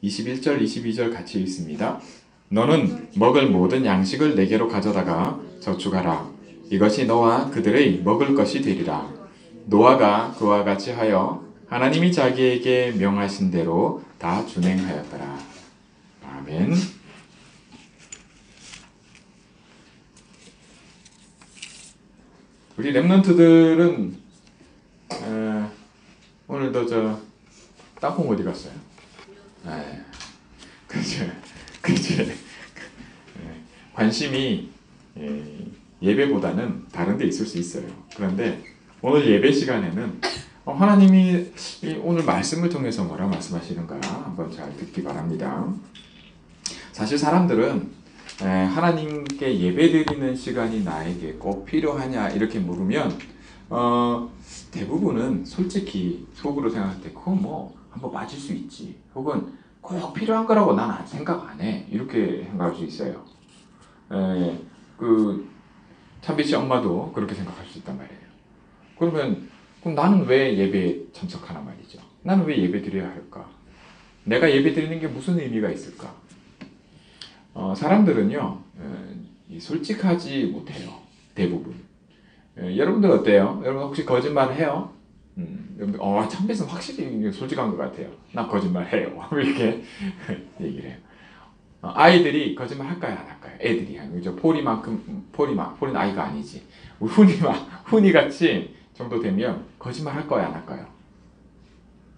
21절, 22절 같이 읽습니다. 너는 먹을 모든 양식을 내게로 가져다가 저축하라. 이것이 너와 그들의 먹을 것이 되리라. 노아가 그와 같이 하여 하나님이 자기에게 명하신 대로 다 준행하였더라. 아멘. 우리 랩런트들은 오늘도 땅콩 어디 갔어요? 그죠. 관심이 예배보다는 다른 데 있을 수 있어요. 그런데 오늘 예배 시간에는 하나님이 오늘 말씀을 통해서 뭐라 말씀하시는가 한번 잘 듣기 바랍니다. 사실 사람들은 하나님께 예배드리는 시간이 나에게 꼭 필요하냐 이렇게 물으면 대부분은 솔직히 속으로 생각할 때 그건 뭐 한번 맞을 수 있지, 혹은 꼭 필요한 거라고 난 생각 안 해, 이렇게 생각할 수 있어요. 참비씨 엄마도 그렇게 생각할 수 있단 말이에요. 그럼 나는 왜 예배에 참석하나 말이죠. 나는 왜 예배 드려야 할까? 내가 예배 드리는 게 무슨 의미가 있을까? 사람들은요 솔직하지 못해요, 대부분. 여러분들 어때요? 여러분 혹시 거짓말 해요? 참비는 확실히 솔직한 것 같아요. 나 거짓말 해요. 이렇게 얘기를 해요. 아이들이 거짓말 할까요, 안 할까요? 애들이. 그죠? 포리는 아이가 아니지. 훈이 같이 정도 되면 거짓말 할 거야, 안 할까요?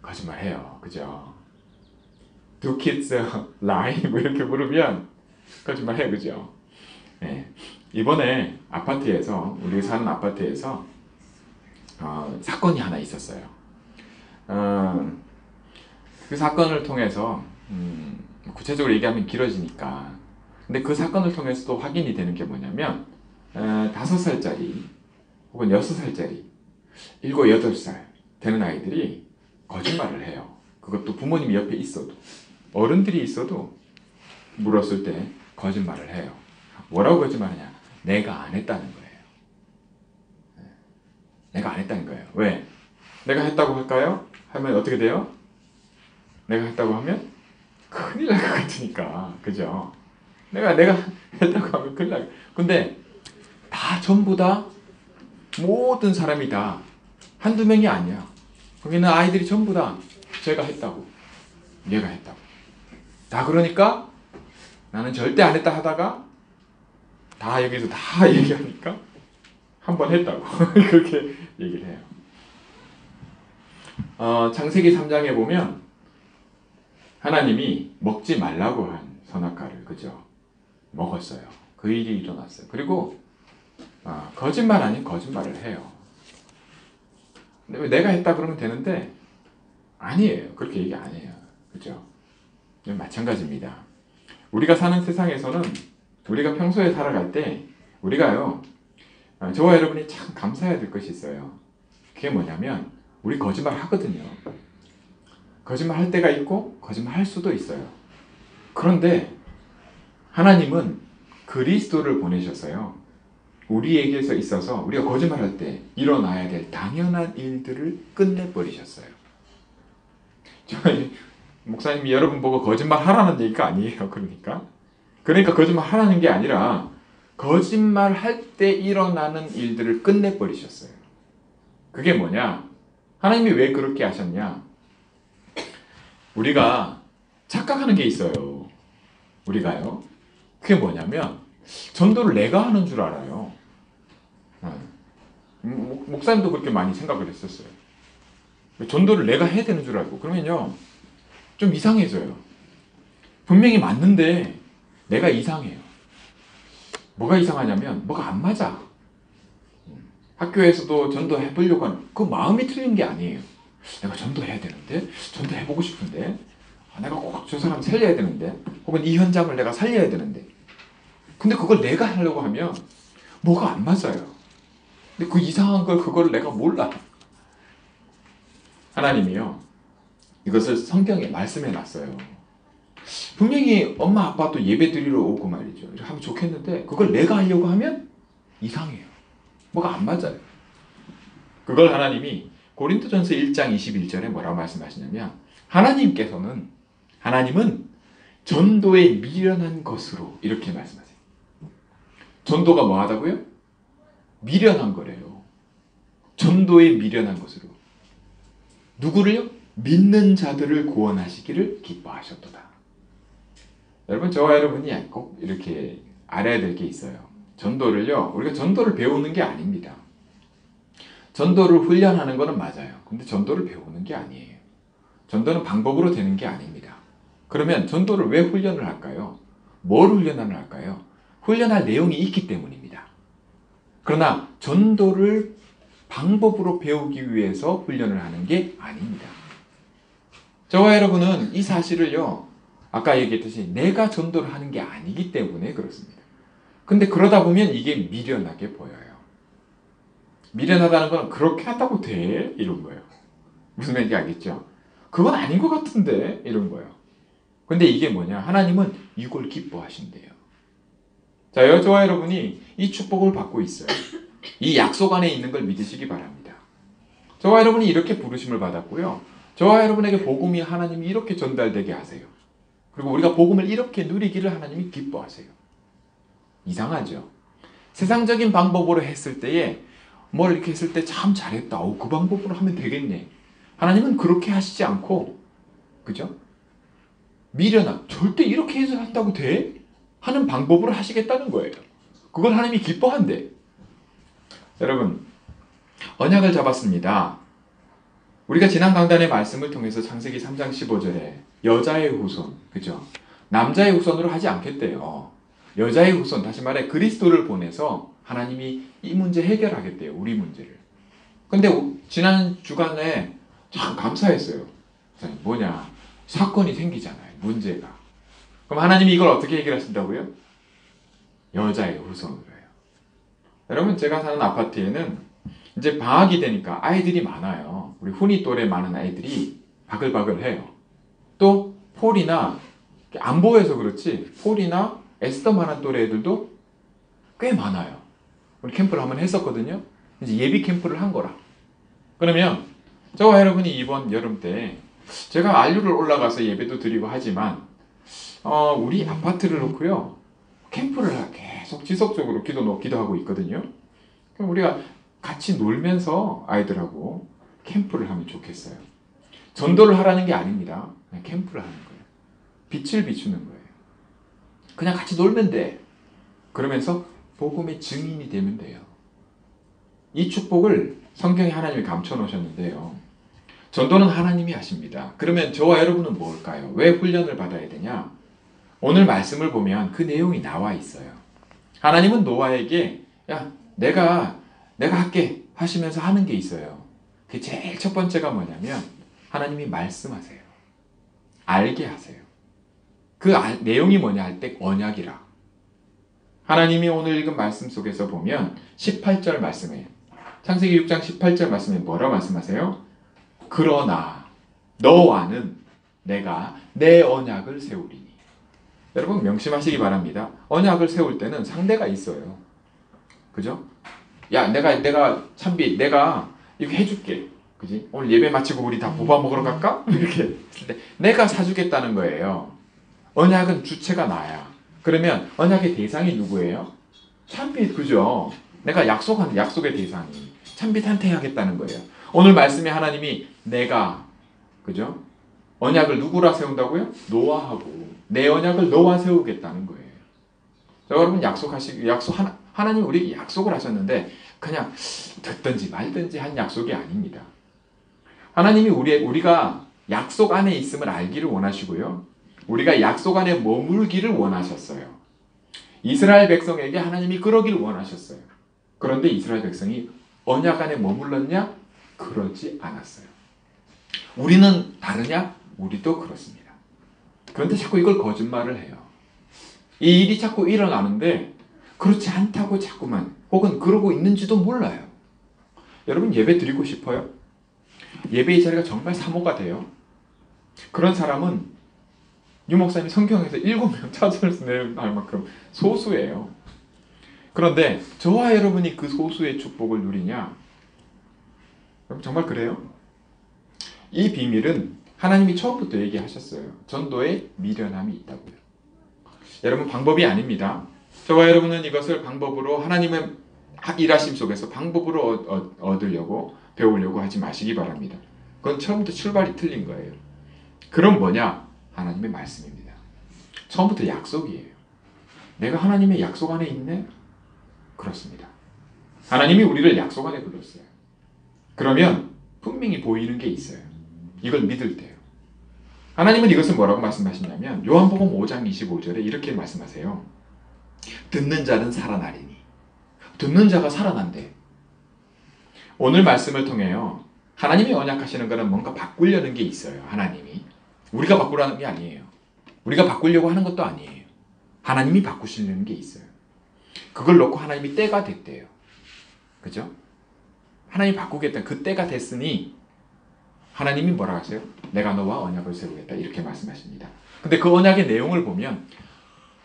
거짓말 해요. 그죠? Do kids lie? 뭐 이렇게 물으면 거짓말 해요. 그죠? 네. 이번에 우리 사는 아파트에서 사건이 하나 있었어요. 그 사건을 통해서 구체적으로 얘기하면 길어지니까, 근데 그 사건을 통해서 또 확인이 되는 게 뭐냐면 5살짜리 혹은 6살짜리 7, 8살 되는 아이들이 거짓말을 해요. 그것도 부모님이 옆에 있어도, 어른들이 있어도 물었을 때 거짓말을 해요. 뭐라고 거짓말하냐? 내가 안 했다는 거예요. 내가 안 했다는 거예요. 왜? 내가 했다고 할까요? 하면 어떻게 돼요? 내가 했다고 하면 큰일 날 것 같으니까. 그죠? 내가 했다고 하면 큰일 날. 근데 전부 다, 모든 사람이 다 한두 명이 아니야. 거기는 아이들이 전부 다 제가 했다고, 얘가 했다고. 다 그러니까 나는 절대 안 했다 하다가 다 여기서 다 얘기하니까 한 번 했다고 그렇게 얘기를 해요. 창세기 3장에 보면 하나님이 먹지 말라고 한 선악과를, 그죠? 먹었어요. 그 일이 일어났어요. 그리고 거짓말 아닌 거짓말을 해요. 근데 왜 내가 했다 그러면 되는데, 아니에요. 그렇게 얘기 안 해요. 그죠? 마찬가지입니다. 우리가 사는 세상에서는, 우리가 평소에 살아갈 때 우리가요, 저와 여러분이 참 감사해야 될 것이 있어요. 그게 뭐냐면, 우리 거짓말 하거든요. 거짓말 할 때가 있고 거짓말 할 수도 있어요. 그런데 하나님은 그리스도를 보내셨어요. 우리에게서 있어서 우리가 거짓말할 때 일어나야 될 당연한 일들을 끝내버리셨어요. 저희 목사님이 여러분 보고 거짓말 하라는 얘기가 아니에요. 그러니까 거짓말 하라는 게 아니라 거짓말 할 때 일어나는 일들을 끝내버리셨어요. 그게 뭐냐? 하나님이 왜 그렇게 하셨냐? 우리가 착각하는 게 있어요. 우리가요. 그게 뭐냐면 전도를 내가 하는 줄 알아요. 목사님도 그렇게 많이 생각을 했었어요. 전도를 내가 해야 되는 줄 알고. 그러면요, 좀 이상해져요. 분명히 맞는데 내가 이상해요. 뭐가 이상하냐면 뭐가 안 맞아. 학교에서도 전도해보려고 하는 그 마음이 틀린 게 아니에요. 내가 전도해야 되는데, 전도해보고 싶은데, 내가 꼭 저 사람 살려야 되는데, 혹은 이 현장을 내가 살려야 되는데, 근데 그걸 내가 하려고 하면 뭐가 안 맞아요. 근데 그 이상한 그걸 내가 몰라. 하나님이요, 이것을 성경에 말씀해 놨어요. 분명히 엄마 아빠도 예배 드리러 오고 말이죠. 이렇게 하면 좋겠는데 그걸 내가 하려고 하면 이상해요. 뭐가 안 맞아요. 그걸 하나님이 고린도전서 1장 21절에 뭐라고 말씀하시냐면, 하나님께서는 하나님은 전도에 미련한 것으로 이렇게 말씀하세요. 전도가 뭐 하다고요? 미련한 거래요. 전도에 미련한 것으로. 누구를요? 믿는 자들을 구원하시기를 기뻐하셨도다. 여러분, 저와 여러분이 꼭 이렇게 알아야 될 게 있어요. 전도를요, 우리가 전도를 배우는 게 아닙니다. 전도를 훈련하는 거는 맞아요. 근데 전도를 배우는 게 아니에요. 전도는 방법으로 되는 게 아닙니다. 그러면 전도를 왜 훈련을 할까요? 뭘 훈련을 할까요? 훈련할 내용이 있기 때문입니다. 그러나 전도를 방법으로 배우기 위해서 훈련을 하는 게 아닙니다. 저와 여러분은 이 사실을요, 아까 얘기했듯이 내가 전도를 하는 게 아니기 때문에 그렇습니다. 근데 그러다 보면 이게 미련하게 보여요. 미련하다는 건 그렇게 한다고 돼? 이런 거예요. 무슨 말인지 알겠죠? 그건 아닌 것 같은데? 이런 거예요. 근데 이게 뭐냐? 하나님은 이걸 기뻐하신대요. 자, 저와 여러분이 이 축복을 받고 있어요. 이 약속 안에 있는 걸 믿으시기 바랍니다. 저와 여러분이 이렇게 부르심을 받았고요. 저와 여러분에게 복음이 하나님이 이렇게 전달되게 하세요. 그리고 우리가 복음을 이렇게 누리기를 하나님이 기뻐하세요. 이상하죠? 세상적인 방법으로 했을 때에 뭘 이렇게 했을 때 참 잘했다. 그 방법으로 하면 되겠네. 하나님은 그렇게 하시지 않고, 그죠? 미련한, 절대 이렇게 해서 한다고 돼? 하는 방법으로 하시겠다는 거예요. 그걸 하나님이 기뻐한대. 여러분, 언약을 잡았습니다. 우리가 지난 강단의 말씀을 통해서 창세기 3장 15절에 여자의 후손, 그죠? 남자의 후손으로 하지 않겠대요. 여자의 후손, 다시 말해 그리스도를 보내서 하나님이 이 문제 해결하겠대요. 우리 문제를. 근데 지난 주간에 참 감사했어요. 뭐냐? 사건이 생기잖아요. 문제가. 그럼 하나님이 이걸 어떻게 해결하신다고요? 여자의 후손으로 해요. 여러분, 제가 사는 아파트에는 이제 방학이 되니까 아이들이 많아요. 우리 훈이 또래 많은 아이들이 바글바글해요. 또 폴이나, 안 보여서 그렇지, 폴이나 에스더만한 또래 애들도 꽤 많아요. 우리 캠프를 한번 했었거든요. 이제 예비 캠프를 한 거라. 그러면 저와 여러분이 이번 여름 때 제가 알류를 올라가서 예배도 드리고 하지만 우리 아파트를 놓고요, 캠프를 계속 지속적으로 기도하고 있거든요. 그럼 우리가 같이 놀면서 아이들하고 캠프를 하면 좋겠어요. 전도를 하라는 게 아닙니다. 그냥 캠프를 하는 거예요. 빛을 비추는 거예요. 그냥 같이 놀면 돼. 그러면서 복음의 증인이 되면 돼요. 이 축복을 성경에 하나님이 감춰 놓으셨는데요. 전도는 하나님이 하십니다. 그러면 저와 여러분은 뭘까요? 왜 훈련을 받아야 되냐? 오늘 말씀을 보면 그 내용이 나와 있어요. 하나님은 노아에게 야, 내가 할게 하시면서 하는 게 있어요. 그 제일 첫 번째가 뭐냐면 하나님이 말씀하세요. 알게 하세요. 그 내용이 뭐냐 할 때 언약이라. 하나님이 오늘 읽은 말씀 속에서 보면 18절 말씀이에요. 창세기 6장 18절 말씀에 뭐라 말씀하세요? 그러나 너와는 내가 내 언약을 세우리니. 여러분 명심하시기 바랍니다. 언약을 세울 때는 상대가 있어요. 그죠? 야, 내가 참비, 내가 이거 해줄게. 그지? 오늘 예배 마치고 우리 다 보밥 먹으러 갈까? 이렇게 했을 때 내가 사주겠다는 거예요. 언약은 주체가 나야. 그러면 언약의 대상이 누구예요? 참빛, 그죠? 내가 약속한 약속의 대상이 참빛한테 하겠다는 거예요. 오늘 말씀에 하나님이 내가, 그죠? 언약을 누구라 세운다고요? 노아하고 내 언약을 너와 세우겠다는 거예요. 자, 여러분 하나님 우리에게 약속을 하셨는데 그냥 듣든지 말든지 한 약속이 아닙니다. 하나님이 우리가 약속 안에 있음을 알기를 원하시고요. 우리가 약속 안에 머물기를 원하셨어요. 이스라엘 백성에게 하나님이 그러기를 원하셨어요. 그런데 이스라엘 백성이 언약 안에 머물렀냐? 그러지 않았어요. 우리는 다르냐? 우리도 그렇습니다. 그런데 자꾸 이걸 거짓말을 해요. 이 일이 자꾸 일어나는데 그렇지 않다고 자꾸만, 혹은 그러고 있는지도 몰라요. 여러분 예배 드리고 싶어요? 예배의 자리가 정말 사모가 돼요. 그런 사람은 유 목사님이 성경에서 7명 찾을 수 있는 만큼 소수예요. 그런데 저와 여러분이 그 소수의 축복을 누리냐? 여러분 정말 그래요? 이 비밀은 하나님이 처음부터 얘기하셨어요. 전도에 미련함이 있다고요. 여러분 방법이 아닙니다. 저와 여러분은 이것을 방법으로 하나님의 일하심 속에서 방법으로 얻으려고 배우려고 하지 마시기 바랍니다. 그건 처음부터 출발이 틀린 거예요. 그럼 뭐냐? 하나님의 말씀입니다. 처음부터 약속이에요. 내가 하나님의 약속 안에 있네? 그렇습니다. 하나님이 우리를 약속 안에 불렀어요. 그러면 분명히 보이는 게 있어요. 이걸 믿을 때요. 하나님은 이것을 뭐라고 말씀하시냐면 요한복음 5장 25절에 이렇게 말씀하세요. 듣는 자는 살아나리니. 듣는 자가 살아난대. 오늘 말씀을 통해요. 하나님이 언약하시는 것은 뭔가 바꾸려는 게 있어요. 하나님이. 우리가 바꾸라는 게 아니에요. 우리가 바꾸려고 하는 것도 아니에요. 하나님이 바꾸시려는 게 있어요. 그걸 놓고 하나님이 때가 됐대요. 그죠? 하나님이 바꾸겠다. 그 때가 됐으니 하나님이 뭐라 하세요? 내가 너와 언약을 세우겠다. 이렇게 말씀하십니다. 근데 그 언약의 내용을 보면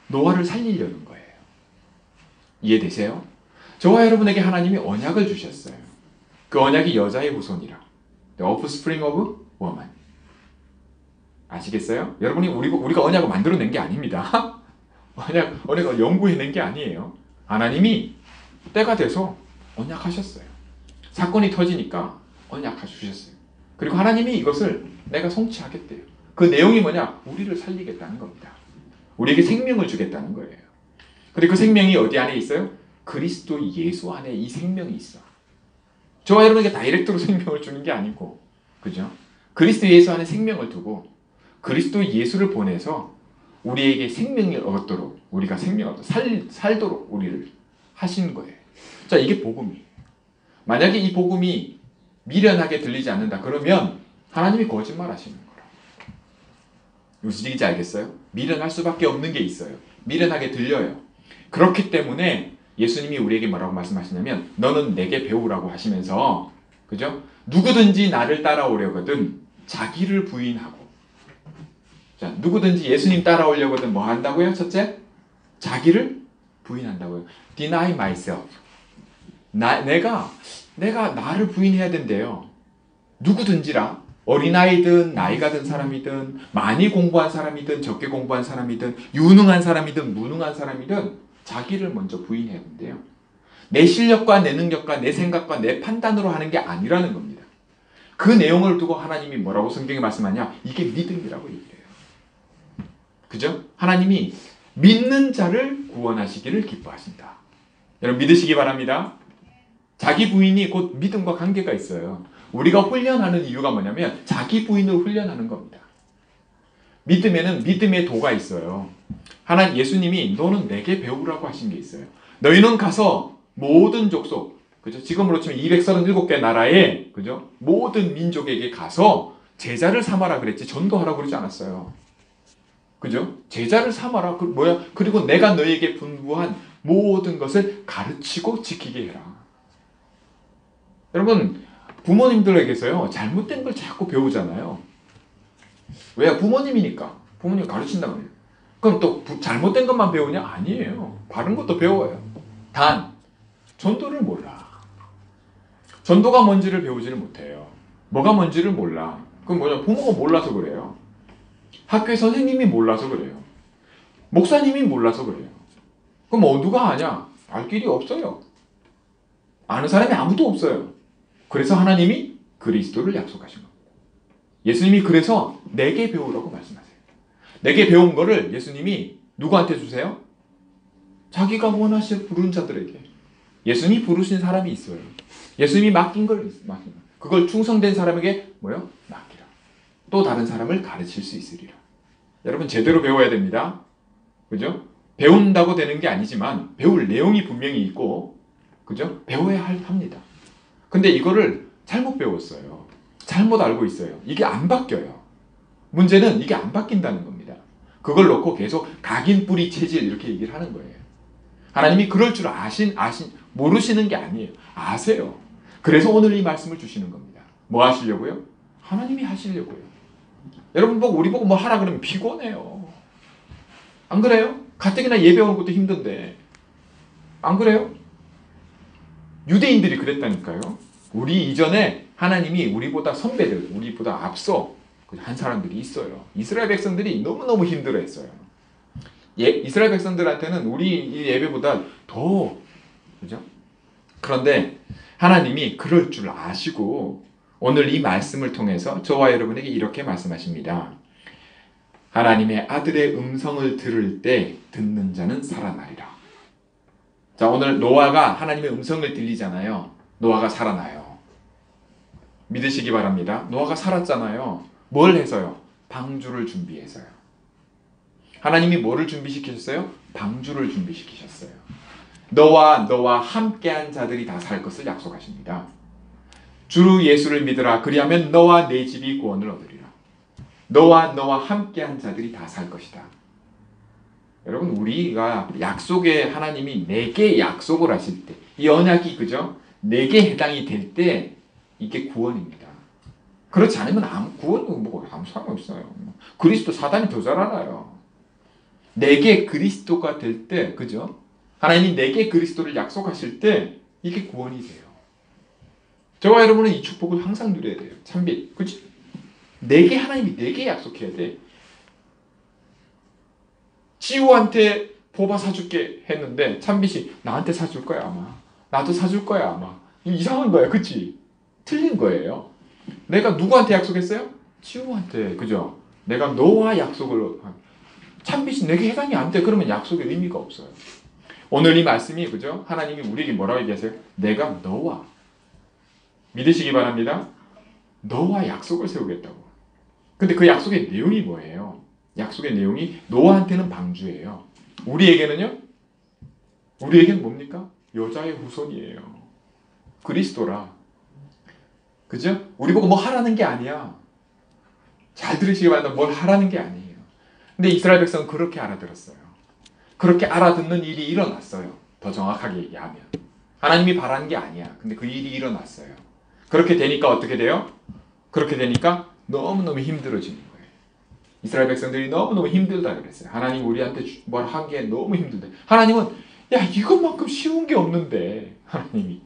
노아를 살리려는 거예요. 이해되세요? 저와 여러분에게 하나님이 언약을 주셨어요. 그 언약이 여자의 후손이라. The offspring of woman. 아시겠어요? 여러분이 우리가 언약을 만들어낸 게 아닙니다. 언약을 연구해낸 게 아니에요. 하나님이 때가 돼서 언약하셨어요. 사건이 터지니까 언약하셨어요. 그리고 하나님이 이것을 내가 성취하겠대요. 그 내용이 뭐냐? 우리를 살리겠다는 겁니다. 우리에게 생명을 주겠다는 거예요. 그리고 그 생명이 어디 안에 있어요? 그리스도 예수 안에 이 생명이 있어. 저와 여러분에게 다이렉트로 생명을 주는 게 아니고, 그죠? 그리스도 예수 안에 생명을 두고 그리스도 예수를 보내서 우리에게 생명을 얻도록, 우리가 생명을 살도록 우리를 하신 거예요. 자, 이게 복음이에요. 만약에 이 복음이 미련하게 들리지 않는다 그러면 하나님이 거짓말 하시는 거라. 무슨 얘기인지 알겠어요? 미련할 수밖에 없는 게 있어요. 미련하게 들려요. 그렇기 때문에 예수님이 우리에게 뭐라고 말씀하시냐면 너는 내게 배우라고 하시면서, 그죠? 누구든지 나를 따라오려거든 자기를 부인하고. 자, 누구든지 예수님 따라오려거든 뭐 한다고요? 첫째, 자기를 부인한다고요. Deny myself. 내가 나를 부인해야 된대요. 누구든지라. 어린아이든 나이가 든 사람이든 많이 공부한 사람이든 적게 공부한 사람이든 유능한 사람이든 무능한 사람이든 자기를 먼저 부인해야 된대요. 내 실력과 내 능력과 내 생각과 내 판단으로 하는 게 아니라는 겁니다. 그 내용을 두고 하나님이 뭐라고 성경에 말씀하냐? 이게 믿음이라고 얘기해요. 그죠? 하나님이 믿는 자를 구원하시기를 기뻐하신다. 여러분 믿으시기 바랍니다. 자기 부인이 곧 믿음과 관계가 있어요. 우리가 훈련하는 이유가 뭐냐면 자기 부인을 훈련하는 겁니다. 믿음에는 믿음의 도가 있어요. 하나님 예수님이 너는 내게 배우라고 하신 게 있어요. 너희는 가서 모든 족속, 그죠? 지금으로 치면 237개 나라의, 그죠? 모든 민족에게 가서 제자를 삼아라 그랬지 전도하라고 그러지 않았어요. 그죠? 제자를 삼아라. 그리고 내가 너희에게 분부한 모든 것을 가르치고 지키게 해라. 여러분 부모님들에게서요 잘못된 걸 자꾸 배우잖아요. 왜? 부모님이니까. 부모님 가르친단 말이에요. 그럼 또 잘못된 것만 배우냐? 아니에요. 바른 것도 배워요. 단 전도를 몰라. 전도가 뭔지를 배우지를 못해요. 뭐가 뭔지를 몰라. 그럼 뭐냐? 부모가 몰라서 그래요. 학교의 선생님이 몰라서 그래요. 목사님이 몰라서 그래요. 그럼 누가 아냐? 알 길이 없어요. 아는 사람이 아무도 없어요. 그래서 하나님이 그리스도를 약속하신 겁니다. 예수님이 그래서 내게 배우라고 말씀하세요. 내게 배운 거를 예수님이 누구한테 주세요? 자기가 원하시는 부른 자들에게. 예수님이 부르신 사람이 있어요. 예수님이 맡긴 걸 맡긴 거. 그걸 충성된 사람에게 뭐요? 맡기라. 또 다른 사람을 가르칠 수 있으리라. 여러분 제대로 배워야 됩니다. 그죠? 배운다고 되는 게 아니지만 배울 내용이 분명히 있고, 그죠? 배워야 합니다. 근데 이거를 잘못 배웠어요. 잘못 알고 있어요. 이게 안 바뀌어요. 문제는 이게 안 바뀐다는 겁니다. 그걸 놓고 계속 각인 뿌리 체질 이렇게 얘기를 하는 거예요. 하나님이 그럴 줄 모르시는 게 아니에요. 아세요. 그래서 오늘 이 말씀을 주시는 겁니다. 뭐 하시려고요? 하나님이 하시려고요. 여러분 우리 보고 뭐 하라 그러면 피곤해요. 안 그래요? 가뜩이나 예배 오는 것도 힘든데. 안 그래요? 유대인들이 그랬다니까요. 우리 이전에 하나님이 우리보다 선배들, 우리보다 앞서 한 사람들이 있어요. 이스라엘 백성들이 너무너무 힘들어했어요. 이스라엘 백성들한테는 우리 이 예배보다 더, 그죠? 그런데 하나님이 그럴 줄 아시고 오늘 이 말씀을 통해서 저와 여러분에게 이렇게 말씀하십니다. 하나님의 아들의 음성을 들을 때 듣는 자는 살아나리라. 자, 오늘 노아가 하나님의 음성을 들리잖아요. 노아가 살아나요. 믿으시기 바랍니다. 노아가 살았잖아요. 뭘 해서요? 방주를 준비해서요. 하나님이 뭐를 준비시키셨어요? 방주를 준비시키셨어요. 너와 함께한 자들이 다 살 것을 약속하십니다. 주 예수를 믿으라. 그리하면 너와 내 집이 구원을 얻으리라. 너와 함께한 자들이 다 살 것이다. 여러분, 우리가 약속에 하나님이 내게 약속을 하실 때, 이 언약이 그죠? 내게 해당이 될 때 이게 구원입니다. 그렇지 않으면 구원은 뭐 아무 상관없어요. 그리스도 사단이 더 잘 알아요. 내게 그리스도가 될 때, 그죠? 하나님이 내게 그리스도를 약속하실 때 이게 구원이 돼요. 저와 여러분은 이 축복을 항상 누려야 돼요. 참빛, 그치? 하나님이 내게 약속해야 돼. 지우한테 보바 사줄게 했는데 참빛이 나한테 사줄 거야 아마. 나도 사줄 거야 아마. 이상한 거야, 그치? 틀린 거예요. 내가 누구한테 약속했어요? 지우한테, 그죠? 내가 너와 약속을, 참빛이 내게 해당이 안 돼. 그러면 약속의 의미가 없어요. 오늘 이 말씀이, 그죠? 하나님이 우리에게 뭐라고 얘기하세요? 내가 너와, 믿으시기 바랍니다. 너와 약속을 세우겠다고. 근데 그 약속의 내용이 뭐예요? 약속의 내용이 노아한테는 방주예요. 우리에게는요? 우리에게는 뭡니까? 여자의 후손이에요. 그리스도라. 그죠? 우리 보고 뭐 하라는 게 아니야. 잘 들으시기 바랍니다. 뭘 하라는 게 아니에요. 근데 이스라엘 백성은 그렇게 알아들었어요. 그렇게 알아듣는 일이 일어났어요. 더 정확하게 얘기하면. 하나님이 바라는 게 아니야. 근데 그 일이 일어났어요. 그렇게 되니까 어떻게 돼요? 그렇게 되니까 너무너무 힘들어지는 거예요. 이스라엘 백성들이 너무너무 힘들다 그랬어요. 하나님 우리한테 뭘 하기에 너무 힘들다. 하나님은 야 이것만큼 쉬운 게 없는데 하나님이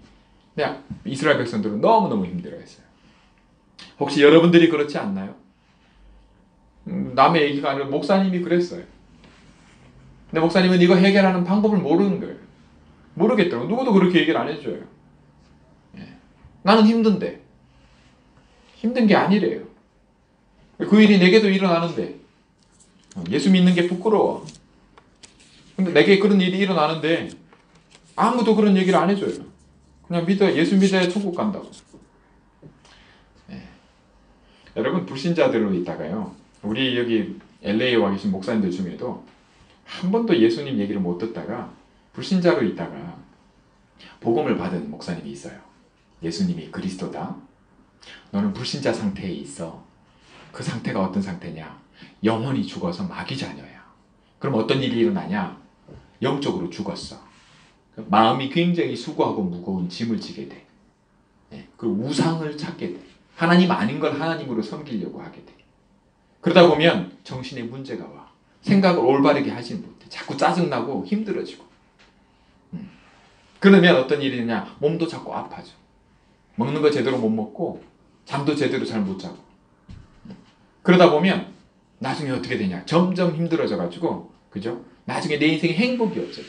이스라엘 백성들은 너무너무 힘들어했어요. 혹시 여러분들이 그렇지 않나요? 남의 얘기가 아니라 목사님이 그랬어요. 근데 목사님은 이거 해결하는 방법을 모르는 거예요. 모르겠더라고. 누구도 그렇게 얘기를 안 해줘요. 나는 힘든데. 힘든 게 아니래요. 그 일이 내게도 일어나는데 예수 믿는 게 부끄러워. 근데 내게 그런 일이 일어나는데 아무도 그런 얘기를 안 해줘요. 그냥 믿어. 예수 믿어야 천국 간다고. 여러분 불신자들로 있다가요. 우리 여기 LA에 와 계신 목사님들 중에도 한 번도 예수님 얘기를 못 듣다가 불신자로 있다가 복음을 받은 목사님이 있어요. 예수님이 그리스도다. 너는 불신자 상태에 있어. 그 상태가 어떤 상태냐? 영혼이 죽어서 마귀 자녀야. 그럼 어떤 일이 일어나냐? 영적으로 죽었어. 마음이 굉장히 수고하고 무거운 짐을 지게 돼. 그리고 우상을 찾게 돼. 하나님 아닌 걸 하나님으로 섬기려고 하게 돼. 그러다 보면 정신에 문제가 와. 생각을 올바르게 하지 못해. 자꾸 짜증나고 힘들어지고. 그러면 어떤 일이 있냐? 몸도 자꾸 아파져. 먹는 거 제대로 못 먹고 잠도 제대로 잘 못 자고. 그러다 보면 나중에 어떻게 되냐? 점점 힘들어져가지고, 그죠? 나중에 내 인생에 행복이 없어져.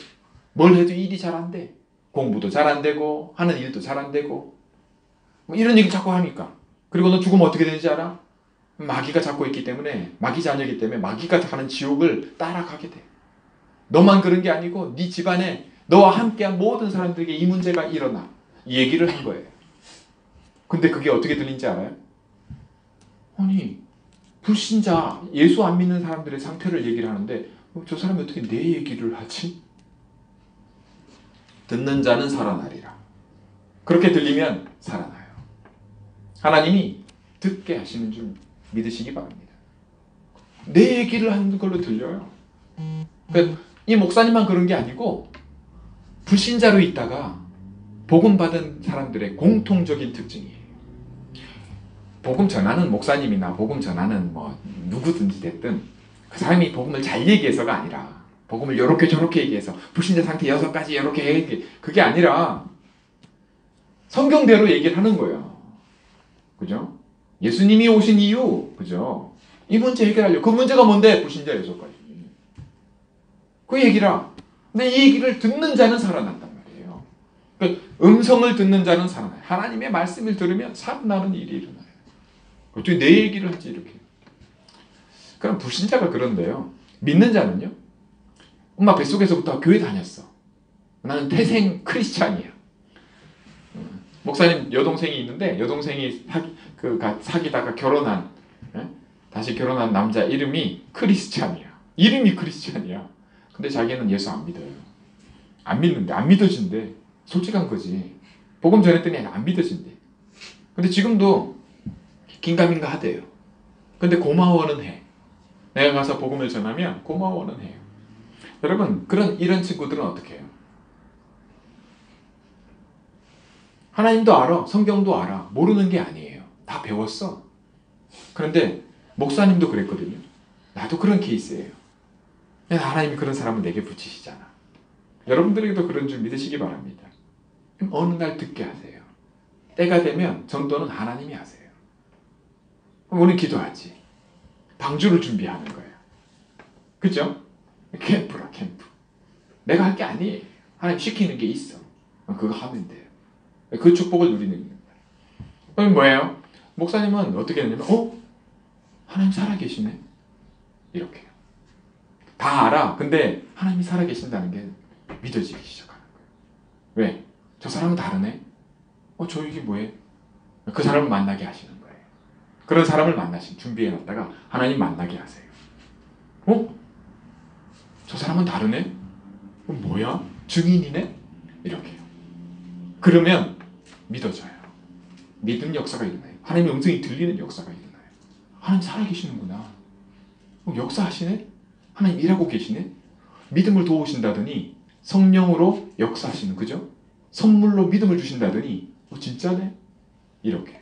뭘 해도 일이 잘 안 돼. 공부도 잘 안 되고 하는 일도 잘 안 되고 뭐 이런 얘기를 자꾸 하니까. 그리고 너 죽으면 어떻게 되는지 알아? 마귀가 잡고 있기 때문에, 마귀 자녀이기 때문에 마귀가 가는 지옥을 따라가게 돼. 너만 그런 게 아니고 네 집안에 너와 함께한 모든 사람들에게 이 문제가 일어나. 이 얘기를 한 거예요. 근데 그게 어떻게 들린지 알아요? 아니 불신자, 예수 안 믿는 사람들의 상태를 얘기를 하는데 저 사람이 어떻게 내 얘기를 하지? 듣는 자는 살아나리라. 그렇게 들리면 살아나요. 하나님이 듣게 하시는 줄 믿으시기 바랍니다. 내 얘기를 하는 걸로 들려요. 그러니까 이 목사님만 그런 게 아니고 불신자로 있다가 복음 받은 사람들의 공통적인 특징이에요. 복음 전하는 목사님이나 복음 전하는 뭐 누구든지 됐든 그 사람이 복음을 잘 얘기해서가 아니라, 복음을 요렇게 저렇게 얘기해서 불신자 상태 6가지 이렇게 얘기, 그게 아니라 성경대로 얘기를 하는 거예요. 그죠? 예수님이 오신 이유, 그죠? 이 문제 해결하려고. 그 문제가 뭔데? 불신자 요소까지. 그 얘기라. 근데 이 얘기를 듣는 자는 살아난단 말이에요. 그 음성을 듣는 자는 살아나요. 하나님의 말씀을 들으면 살아나는 일이 일어나요. 어떻게 내 얘기를 하지 이렇게. 그럼 불신자가 그런데요. 믿는 자는요. 엄마 뱃속에서부터 교회 다녔어. 나는 태생 크리스찬이야. 목사님 여동생이 있는데 여동생이 사귀다가 결혼한 다시 결혼한 남자 이름이 크리스찬이야. 이름이 크리스찬이야. 근데 자기는 예수 안 믿어요. 안 믿는데 안 믿어진대. 솔직한 거지. 복음 전했더니 안 믿어진대. 근데 지금도 긴가민가 하대요. 근데 고마워는 해. 내가 가서 복음을 전하면 고마워는 해요. 여러분 이런 친구들은 어떻게 해요? 하나님도 알아. 성경도 알아. 모르는 게 아니에요. 다 배웠어. 그런데 목사님도 그랬거든요. 나도 그런 케이스예요. 하나님이 그런 사람을 내게 붙이시잖아. 여러분들에게도 그런 줄 믿으시기 바랍니다. 어느 날 듣게 하세요. 때가 되면 전도는 하나님이 하세요. 그럼 우리는 기도하지. 방주를 준비하는 거예요. 그죠? 캠프라 캠프. 내가 할 게 아니에요. 하나님 시키는 게 있어. 그거 하면 돼요. 그 축복을 누리는 겁니다. 그럼 뭐예요? 목사님은 어떻게 했냐면 하나님 살아계시네. 이렇게. 다 알아. 근데 하나님이 살아계신다는 게 믿어지기 시작하는 거예요. 왜? 저 사람은 다르네? 저 이게 뭐예요? 그 사람을 만나게 하시는 거예요. 그런 사람을 준비해놨다가 하나님 만나게 하세요. 저 사람은 다르네? 뭐야? 증인이네? 이렇게요. 그러면 믿어져요. 믿음 역사가 일어나요. 하나님의 음성이 들리는 역사가 일어나요. 하나님 살아계시는구나. 역사하시네? 하나님 일하고 계시네? 믿음을 도우신다더니 성령으로 역사하시는, 그죠? 선물로 믿음을 주신다더니 진짜네? 이렇게.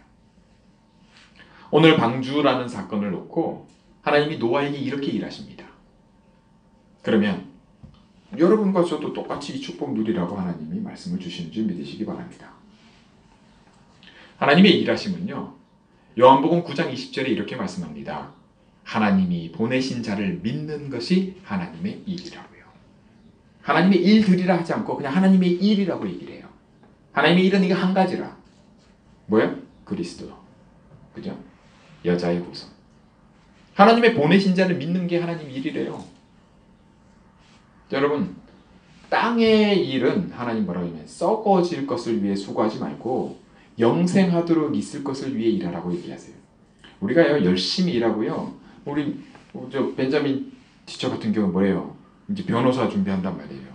오늘 방주라는 사건을 놓고 하나님이 노아에게 이렇게 일하십니다. 그러면 여러분과 저도 똑같이 이 축복 누리라고 하나님이 말씀을 주시는 줄 믿으시기 바랍니다. 하나님의 일하심은요. 요한복음 9장 20절에 이렇게 말씀합니다. 하나님이 보내신 자를 믿는 것이 하나님의 일이라고요. 하나님의 일들이라 하지 않고 그냥 하나님의 일이라고 얘기를 해요. 하나님의 일은 이게 한 가지라. 뭐야? 그리스도. 그죠? 여자의 후손. 하나님의 보내신 자를 믿는 게 하나님 일이래요. 여러분, 땅의 일은 하나님 뭐라고 하면 썩어질 것을 위해 수고하지 말고 영생하도록 있을 것을 위해 일하라고 얘기하세요. 우리가요 열심히 일하고요. 우리 저 벤자민 티처 같은 경우는 뭐예요? 이제 변호사 준비한단 말이에요.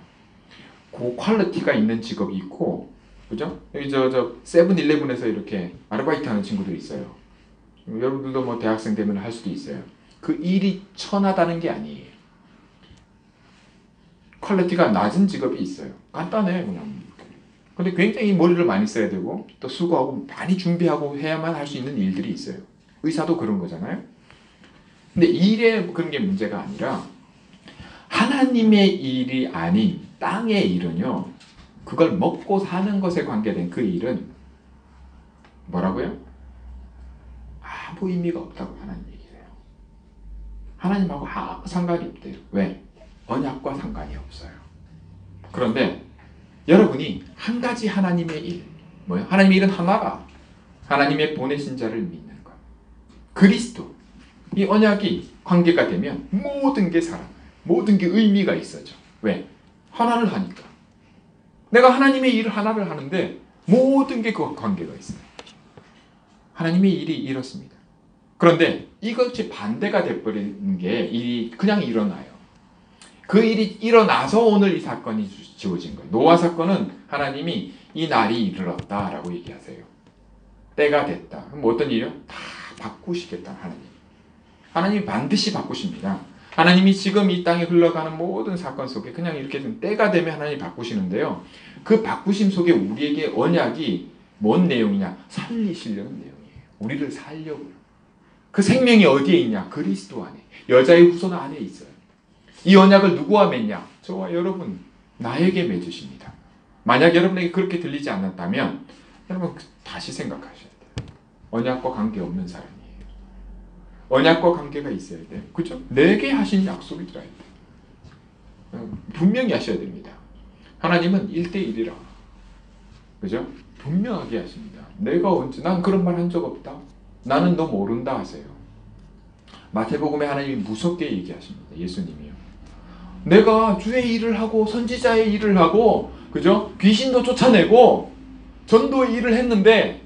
그 퀄리티가 있는 직업이 있고, 그죠? 여기 저 세븐일레븐에서 이렇게 아르바이트 하는 친구들이 있어요. 여러분들도 뭐 대학생 되면 할 수도 있어요. 그 일이 천하다는 게 아니에요. 퀄리티가 낮은 직업이 있어요. 간단해 그냥. 근데 굉장히 머리를 많이 써야 되고 또 수고하고 많이 준비하고 해야만 할 수 있는 일들이 있어요. 의사도 그런 거잖아요. 근데 일에 그런 게 문제가 아니라 하나님의 일이 아닌 땅의 일은요. 그걸 먹고 사는 것에 관계된 그 일은 뭐라고요? 아무 의미가 없다고 하나님 얘기를 해요. 하나님하고 아무 상관이 없대요. 왜? 언약과 상관이 없어요. 그런데 여러분이 한 가지 하나님의 일, 뭐예요? 하나님의 일은 하나라. 하나님의 보내신 자를 믿는 것. 그리스도. 이 언약이 관계가 되면 모든 게 살아나요. 모든 게 의미가 있어져. 왜? 하나를 하니까. 내가 하나님의 일을 하나를 하는데 모든 게 그 관계가 있어요. 하나님의 일이 이렇습니다. 그런데 이것이 반대가 돼버리는 게 일이 그냥 일어나요. 그 일이 일어나서 오늘 이 사건이 지어진 거예요. 노아 사건은 하나님이 이 날이 이르렀다라고 얘기하세요. 때가 됐다. 그럼 어떤 일이요? 다 바꾸시겠다 하나님. 하나님이 반드시 바꾸십니다. 하나님이 지금 이 땅에 흘러가는 모든 사건 속에 그냥 이렇게 때가 되면 하나님이 바꾸시는데요. 그 바꾸심 속에 우리에게 언약이 뭔 내용이냐? 살리시려는 내용이에요. 우리를 살려고요. 그 생명이 어디에 있냐? 그리스도 안에. 여자의 후손 안에 있어요. 이 언약을 누구와 맺냐? 저와 여러분, 나에게 맺으십니다. 만약 여러분에게 그렇게 들리지 않았다면 여러분 다시 생각하셔야 돼요. 언약과 관계없는 사람이에요. 언약과 관계가 있어야 돼요. 그죠? 내게 하신 약속이 들어야 돼요. 분명히 하셔야 됩니다. 하나님은 1대1이라. 그죠? 분명하게 하십니다. 내가 언제, 난 그런 말 한 적 없다. 나는 너 모른다 하세요. 마태복음에 하나님이 무섭게 얘기하십니다. 예수님이요. 내가 주의 일을 하고 선지자의 일을 하고 그죠? 귀신도 쫓아내고 전도의 일을 했는데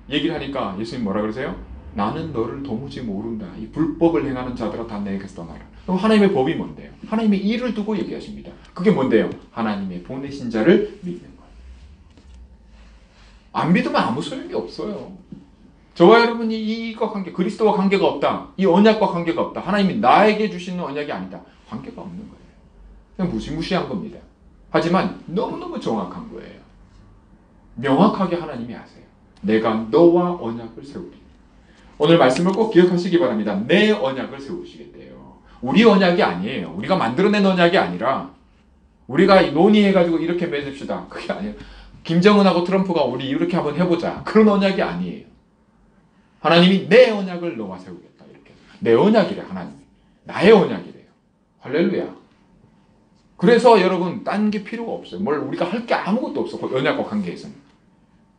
얘기를 하니까 예수님 뭐라 그러세요? 나는 너를 도무지 모른다. 이 불법을 행하는 자들아 다 내게서 떠나라. 그럼 하나님의 법이 뭔데요? 하나님의 일을 두고 얘기하십니다. 그게 뭔데요? 하나님의 보내신 자를 믿는 거예요. 안 믿으면 아무 소용이 없어요. 저와 여러분이 이과 관계, 그리스도와 관계가 없다. 이 언약과 관계가 없다. 하나님이 나에게 주시는 언약이 아니다. 관계가 없는 거예요. 그냥 무시무시한 겁니다. 하지만 너무너무 정확한 거예요. 명확하게 하나님이 아세요. 내가 너와 언약을 세우리. 오늘 말씀을 꼭 기억하시기 바랍니다. 내 언약을 세우시겠대요. 우리 언약이 아니에요. 우리가 만들어낸 언약이 아니라 우리가 논의해가지고 이렇게 맺읍시다. 그게 아니에요. 김정은하고 트럼프가 우리 이렇게 한번 해보자. 그런 언약이 아니에요. 하나님이 내 언약을 너와 세우겠다. 이렇게. 내 언약이래 하나님. 나의 언약이래요. 할렐루야. 그래서 여러분 딴 게 필요가 없어요. 뭘 우리가 할 게 아무것도 없어. 언약과 관계에서는.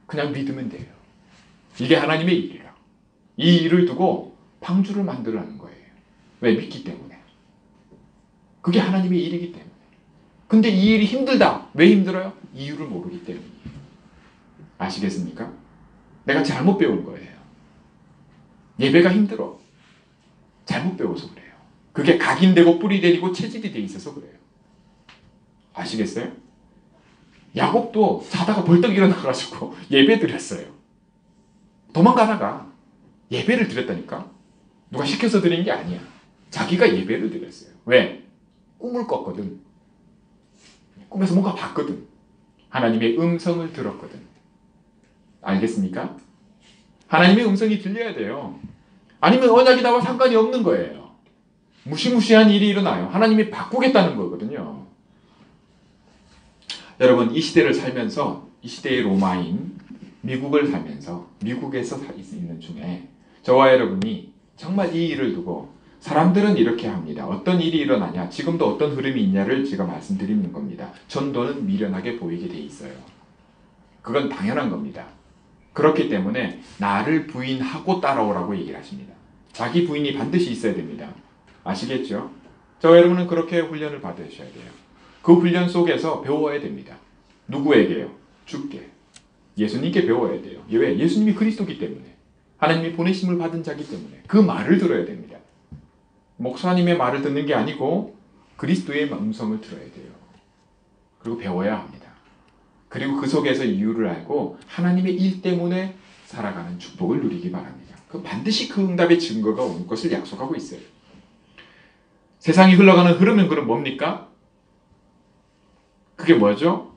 그냥 믿으면 돼요. 이게 하나님의 일이라. 이 일을 두고 방주를 만들라는 거예요. 왜? 믿기 때문에. 그게 하나님의 일이기 때문에. 근데 이 일이 힘들다. 왜 힘들어요? 이유를 모르기 때문이에요. 아시겠습니까? 내가 잘못 배운 거예요. 예배가 힘들어. 잘못 배워서 그래요. 그게 각인되고 뿌리 내리고 체질이 돼 있어서 그래요. 아시겠어요? 야곱도 자다가 벌떡 일어나가지고 예배 드렸어요. 도망가다가 예배를 드렸다니까? 누가 시켜서 드린 게 아니야. 자기가 예배를 드렸어요. 왜? 꿈을 꿨거든. 꿈에서 뭔가 봤거든. 하나님의 음성을 들었거든. 알겠습니까? 하나님의 음성이 들려야 돼요. 아니면 언약이 나와 상관이 없는 거예요. 무시무시한 일이 일어나요. 하나님이 바꾸겠다는 거거든요. 여러분 이 시대를 살면서 이 시대의 로마인 미국을 살면서 미국에서 있는 중에 저와 여러분이 정말 이 일을 두고 사람들은 이렇게 합니다. 어떤 일이 일어나냐, 지금도 어떤 흐름이 있냐를 제가 말씀드리는 겁니다. 전도는 미련하게 보이게 돼 있어요. 그건 당연한 겁니다. 그렇기 때문에 나를 부인하고 따라오라고 얘기를 하십니다. 자기 부인이 반드시 있어야 됩니다. 아시겠죠? 저와 여러분은 그렇게 훈련을 받으셔야 돼요. 그 훈련 속에서 배워야 됩니다. 누구에게요? 주께. 예수님께 배워야 돼요. 왜? 예수님이 그리스도기 때문에. 하나님이 보내심을 받은 자기 때문에. 그 말을 들어야 됩니다. 목사님의 말을 듣는 게 아니고 그리스도의 음성을 들어야 돼요. 그리고 배워야 합니다. 그리고 그 속에서 이유를 알고 하나님의 일 때문에 살아가는 축복을 누리기 바랍니다. 반드시 그 응답의 증거가 올 것을 약속하고 있어요. 세상이 흘러가는 흐름은 그럼 뭡니까? 그게 뭐죠?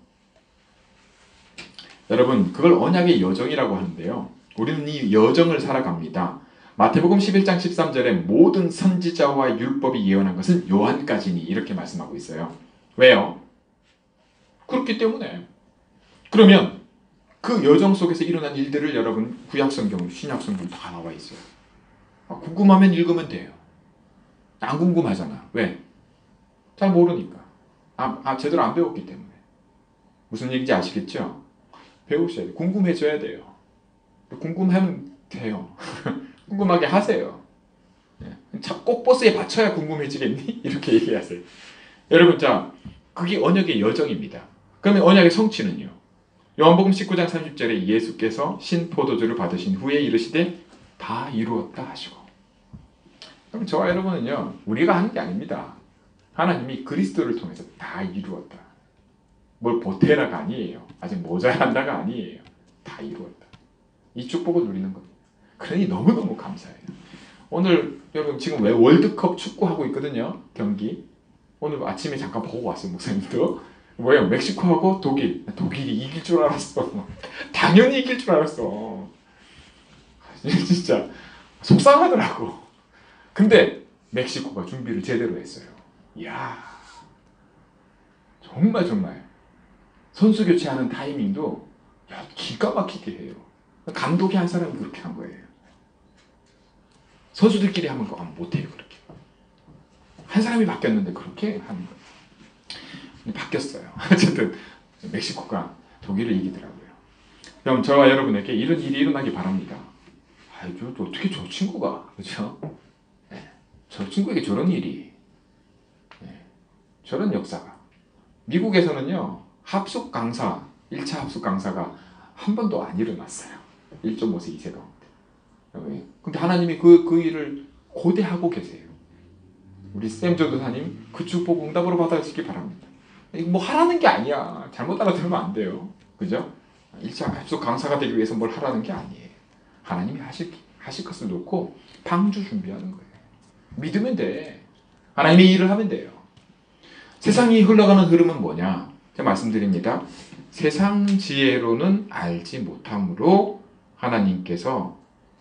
여러분 그걸 언약의 여정이라고 하는데요. 우리는 이 여정을 살아갑니다. 마태복음 11장 13절에 모든 선지자와 율법이 예언한 것은 요한까지니 이렇게 말씀하고 있어요. 왜요? 그렇기 때문에. 그러면 그 여정 속에서 일어난 일들을 여러분 구약성경, 신약성경 다 나와 있어요. 궁금하면 읽으면 돼요. 안 궁금하잖아. 왜? 잘 모르니까. 제대로 안 배웠기 때문에. 무슨 얘기인지 아시겠죠? 배우셔야 돼요. 궁금해져야 돼요. 궁금하면 돼요. 궁금하게 하세요. 꼭 버스에 받쳐야 궁금해지겠니? 이렇게 얘기하세요. 여러분, 자, 그게 언약의 여정입니다. 그러면 언약의 성취는요? 요한복음 19장 30절에 예수께서 신포도주를 받으신 후에 이르시되 다 이루었다 하시고. 그럼 저와 여러분은요, 우리가 하는 게 아닙니다. 하나님이 그리스도를 통해서 다 이루었다. 뭘 보태라가 아니에요. 아직 모자란다가 아니에요. 다 이루었다. 이 축복을 누리는 겁니다. 그러니 너무너무 감사해요. 오늘 여러분 지금 왜 월드컵 축구하고 있거든요. 경기. 오늘 아침에 잠깐 보고 왔어요. 목사님도. 뭐예요? 멕시코하고 독일. 독일이 이길 줄 알았어. 당연히 이길 줄 알았어. 진짜 속상하더라고. 근데 멕시코가 준비를 제대로 했어요. 이야, 정말 선수 교체하는 타이밍도 기가 막히게 해요. 감독이 한 사람이 그렇게 한 거예요. 선수들끼리 하면 못해요. 그렇게. 한 사람이 바뀌었는데 그렇게 하는 거예요. 바뀌었어요. 어쨌든 멕시코가 독일을 이기더라고요. 그럼 저와 여러분에게 이런 일이 일어나기 바랍니다. 어떻게 저 친구가, 그렇죠? 네. 저 친구에게 저런 일이, 네. 저런 역사가. 미국에서는요, 합숙 강사, 1차 합숙 강사가 한 번도 안 일어났어요. 1.5세, 2세 가운데. 근데 하나님이 그 일을 고대하고 계세요. 우리 쌤 전도사님 그 축복 응답으로 받아주시기 바랍니다. 이거 뭐 하라는 게 아니야. 잘못 알아들으면 안 돼요. 그죠? 1차 합숙 강사가 되기 위해서 뭘 하라는 게 아니에요. 하나님이 하실 것을 놓고 방주 준비하는 거예요. 믿으면 돼. 하나님의 일을 하면 돼요. 세상이 흘러가는 흐름은 뭐냐? 제가 말씀드립니다. 세상 지혜로는 알지 못함으로 하나님께서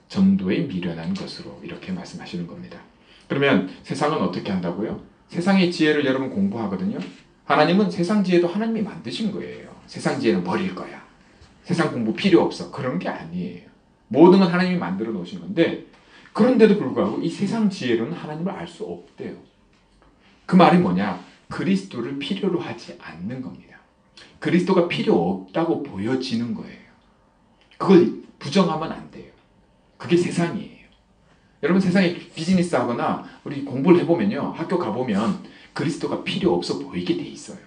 전도에 미련한 것으로 이렇게 말씀하시는 겁니다. 그러면 세상은 어떻게 한다고요? 세상의 지혜를 여러분 공부하거든요. 하나님은 세상 지혜도 하나님이 만드신 거예요. 세상 지혜는 버릴 거야. 세상 공부 필요 없어. 그런 게 아니에요. 모든 건 하나님이 만들어 놓으신 건데, 그런데도 불구하고 이 세상 지혜로는 하나님을 알 수 없대요. 그 말이 뭐냐? 그리스도를 필요로 하지 않는 겁니다. 그리스도가 필요 없다고 보여지는 거예요. 그걸 부정하면 안 돼요. 그게 세상이에요. 여러분 세상에 비즈니스 하거나 우리 공부를 해보면요. 학교 가보면 그리스도가 필요 없어 보이게 돼 있어요.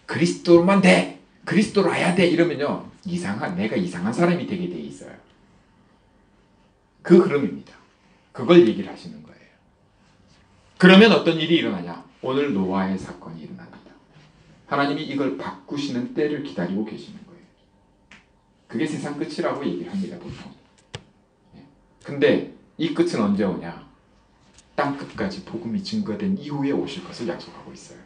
그리스도만 돼! 그리스도로 해야 돼! 이러면요. 내가 이상한 사람이 되게 돼 있어요. 그 흐름입니다. 그걸 얘기를 하시는 거예요. 그러면 어떤 일이 일어나냐? 오늘 노아의 사건이 일어납니다. 하나님이 이걸 바꾸시는 때를 기다리고 계시는 거예요. 그게 세상 끝이라고 얘기를 합니다, 보통. 근데 이 끝은 언제 오냐? 땅 끝까지 복음이 증거된 이후에 오실 것을 약속하고 있어요.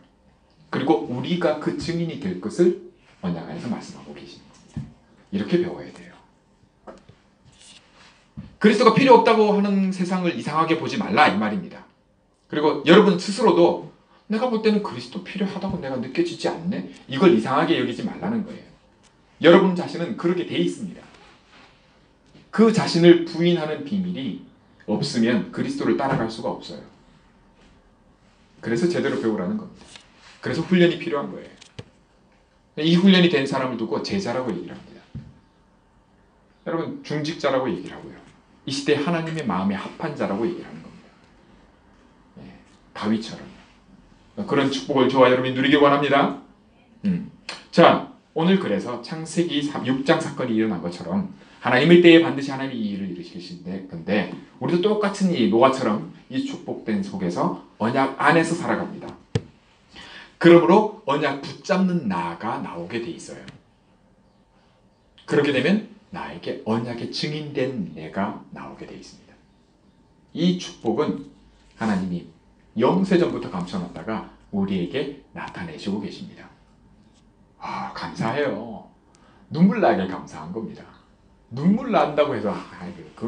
그리고 우리가 그 증인이 될 것을 언약 안에서 말씀하고 계시는 겁니다. 이렇게 배워야 돼요. 그리스도가 필요 없다고 하는 세상을 이상하게 보지 말라 이 말입니다. 그리고 여러분 스스로도 내가 볼 때는 그리스도 필요하다고 내가 느껴지지 않네? 이걸 이상하게 여기지 말라는 거예요. 여러분 자신은 그렇게 돼 있습니다. 그 자신을 부인하는 비밀이 없으면 그리스도를 따라갈 수가 없어요. 그래서 제대로 배우라는 겁니다. 그래서 훈련이 필요한 거예요. 이 훈련이 된 사람을 두고 제자라고 얘기를 합니다. 여러분 중직자라고 얘기를 하고요. 이 시대에 하나님의 마음에 합한 자라고 얘기를 하는 겁니다. 다윗처럼. 그런 축복을 저와 여러분이 누리기 원합니다. 자, 오늘 그래서 창세기 6장 사건이 일어난 것처럼 하나님의 때에 반드시 하나님이 이 일을 이루시는데, 근데 우리도 똑같은 이 노아처럼 이 축복된 속에서 언약 안에서 살아갑니다. 그러므로 언약 붙잡는 나가 나오게 돼 있어요. 그렇게 되면 나에게 언약의 증인된 내가 나오게 돼 있습니다. 이 축복은 하나님이 영세전부터 감춰놨다가 우리에게 나타내시고 계십니다. 감사해요. 눈물 나게 감사한 겁니다. 눈물 난다고 해서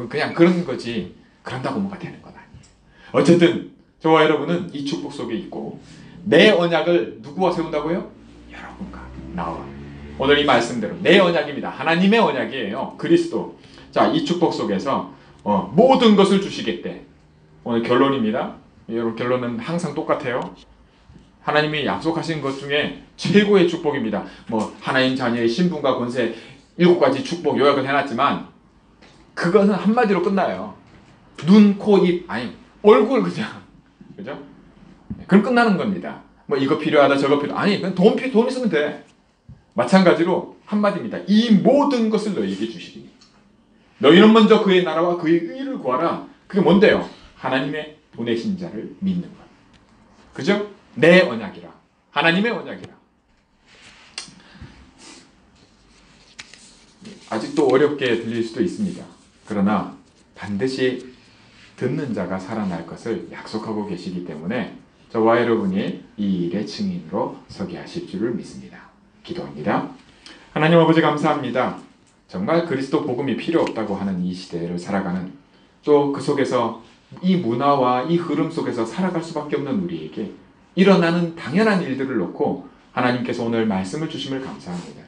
그냥 그런 거지 그런다고 뭐가 되는 건 아니에요. 어쨌든 저와 여러분은 이 축복 속에 있고 내 언약을 누구와 세운다고요? 여러분과 나와. 오늘 이 말씀대로 내 언약입니다. 하나님의 언약이에요. 그리스도. 자, 이 축복 속에서 모든 것을 주시겠대. 오늘 결론입니다. 여러분 결론은 항상 똑같아요. 하나님이 약속하신 것 중에 최고의 축복입니다. 하나님 자녀의 신분과 권세 7가지 축복 요약을 해놨지만 그것은 한마디로 끝나요. 눈, 코, 입, 얼굴 그냥. 그죠? 그럼 끝나는 겁니다. 이거 필요하다 저거 필요하다. 그냥 돈 있으면 돼. 마찬가지로 한마디입니다. 이 모든 것을 너희에게 주시리니 너희는 먼저 그의 나라와 그의 의를 구하라. 그게 뭔데요? 하나님의 보내신 자를 믿는 것. 그죠? 내 언약이라. 하나님의 언약이라. 아직도 어렵게 들릴 수도 있습니다. 그러나 반드시 듣는 자가 살아날 것을 약속하고 계시기 때문에 저와 여러분이 이 일의 증인으로 서게 하실 줄을 믿습니다. 기도합니다. 하나님 아버지 감사합니다. 정말 그리스도 복음이 필요 없다고 하는 이 시대를 살아가는, 또 그 속에서 이 문화와 이 흐름 속에서 살아갈 수밖에 없는 우리에게 일어나는 당연한 일들을 놓고 하나님께서 오늘 말씀을 주심을 감사합니다.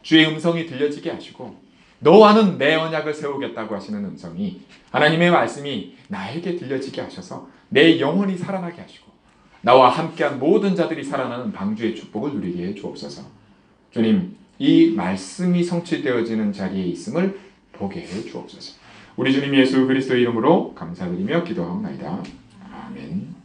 주의 음성이 들려지게 하시고 너와는 내 언약을 세우겠다고 하시는 음성이, 하나님의 말씀이 나에게 들려지게 하셔서 내 영혼이 살아나게 하시고 나와 함께한 모든 자들이 살아나는 방주의 축복을 누리게 해 주옵소서. 주님, 이 말씀이 성취되어지는 자리에 있음을 보게 해 주옵소서. 우리 주님 예수 그리스도의 이름으로 감사드리며 기도하옵나이다. 아멘.